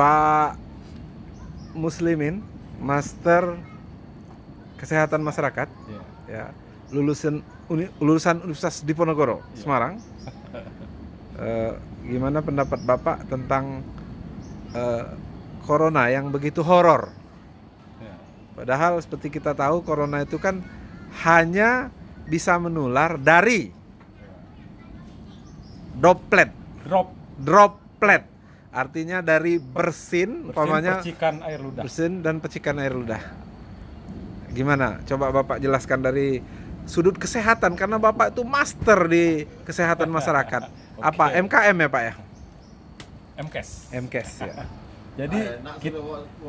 Pak Muslimin, Master Kesehatan Masyarakat, ya, lulusan Universitas Diponegoro, Semarang. Gimana pendapat Bapak tentang corona yang begitu horor? Padahal seperti kita tahu corona itu kan hanya bisa menular dari droplet. Artinya dari bersin percikan air ludah. Bersin dan percikan air ludah. Gimana? Coba Bapak jelaskan dari sudut kesehatan, karena Bapak itu master di kesehatan masyarakat. Okay. Apa? MKM ya Pak ya? MKes ya.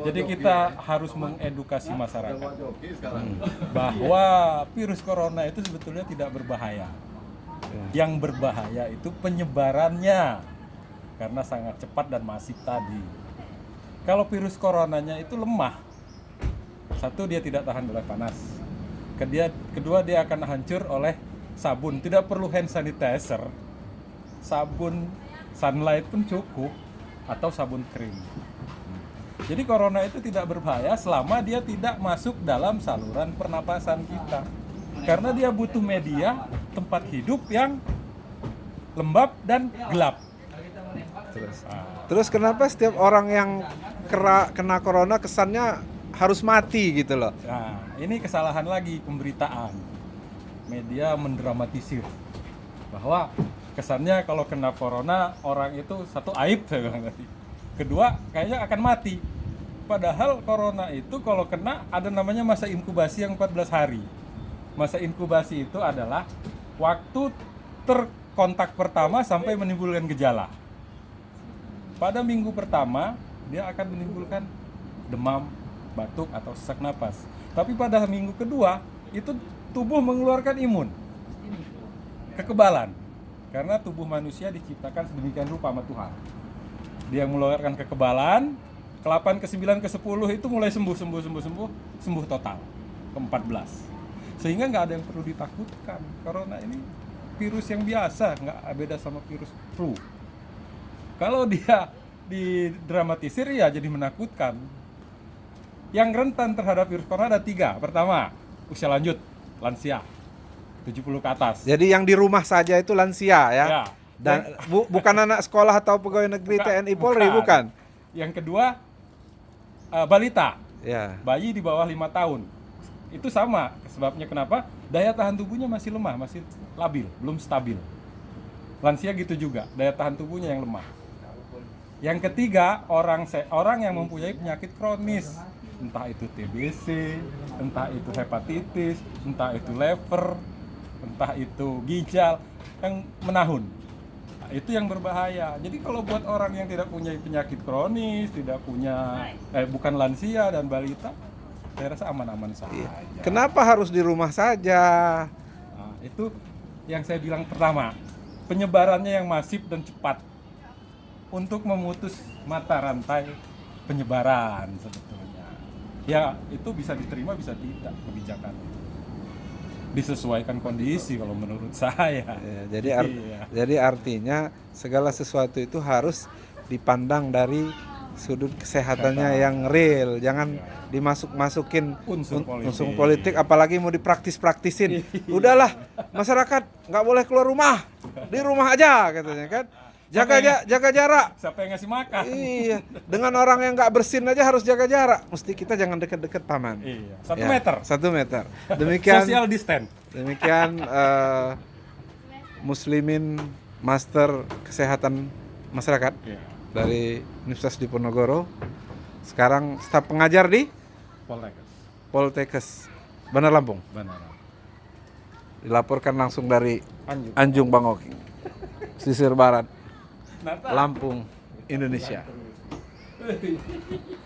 Jadi kita harus mengedukasi masyarakat bahwa virus corona itu sebetulnya tidak berbahaya. Yang berbahaya itu penyebarannya, karena sangat cepat dan masif tadi. Kalau virus coronanya itu lemah, satu, dia tidak tahan oleh panas. Kedua, dia akan hancur oleh sabun. Tidak perlu hand sanitizer, sabun sunlight pun cukup, atau sabun krim. Jadi corona itu tidak berbahaya selama dia tidak masuk dalam saluran pernapasan kita, karena dia butuh media tempat hidup yang lembab dan gelap. Terus kenapa setiap orang yang kena corona kesannya harus mati gitu loh? Nah, ini kesalahan lagi pemberitaan. Media mendramatisir bahwa kesannya kalau kena corona orang itu satu aib, saya bilang tadi. Kedua, kayaknya akan mati. Padahal corona itu kalau kena ada namanya masa inkubasi yang 14 hari. Masa inkubasi itu adalah waktu terkontak pertama sampai menimbulkan gejala. Pada minggu pertama dia akan menimbulkan demam, batuk atau sesak napas. Tapi pada minggu kedua itu tubuh mengeluarkan imun, kekebalan. Karena tubuh manusia diciptakan sedemikian rupa sama Tuhan. Dia mengeluarkan kekebalan, ke-8, ke-9, ke-10 itu mulai sembuh total, ke-14. Sehingga nggak ada yang perlu ditakutkan. Corona ini virus yang biasa, nggak beda sama virus flu. Kalau dia didramatisir ya jadi menakutkan. Yang rentan terhadap virus corona ada 3. Pertama, usia lanjut, lansia, 70 ke atas. Jadi yang di rumah saja itu lansia ya? Ya. Dan bukan anak sekolah atau pegawai negeri TNI Polri, bukan? Yang kedua, balita, ya. Bayi di bawah 5 tahun. Itu sama, sebabnya kenapa? Daya tahan tubuhnya masih lemah, masih labil, belum stabil. Lansia gitu juga, daya tahan tubuhnya yang lemah. Yang ketiga, orang yang mempunyai penyakit kronis, entah itu TBC, entah itu hepatitis, entah itu liver, entah itu ginjal, yang menahun. Nah, itu yang berbahaya. Jadi kalau buat orang yang tidak punya penyakit kronis, tidak punya bukan lansia dan balita, saya rasa aman-aman saja. Kenapa harus di rumah saja? Nah, itu yang saya bilang pertama, penyebarannya yang masif dan cepat untuk memutus mata rantai penyebaran sebetulnya. Ya, itu bisa diterima, bisa tidak kebijakan. Disesuaikan kondisi kalau menurut saya. Ya, jadi artinya segala sesuatu itu harus dipandang dari sudut kesehatannya yang real, jangan dimasuk-masukin unsur politik, apalagi mau dipraktis-praktisin. Udahlah, masyarakat nggak boleh keluar rumah, di rumah aja katanya kan. Jaga jarak. Siapa yang ngasih makan? Iya, dengan orang yang nggak bersin aja harus jaga jarak. Mesti kita jangan dekat-dekat paman. Iya, 1 meter. Demikian. Social distance. Demikian Muslimin Master Kesehatan Masyarakat dari Universitas Diponegoro. Sekarang staf pengajar di Poltekkes Bandar Lampung. Dilaporkan langsung dari Anjung Bangoki, pesisir barat Lampung, Indonesia.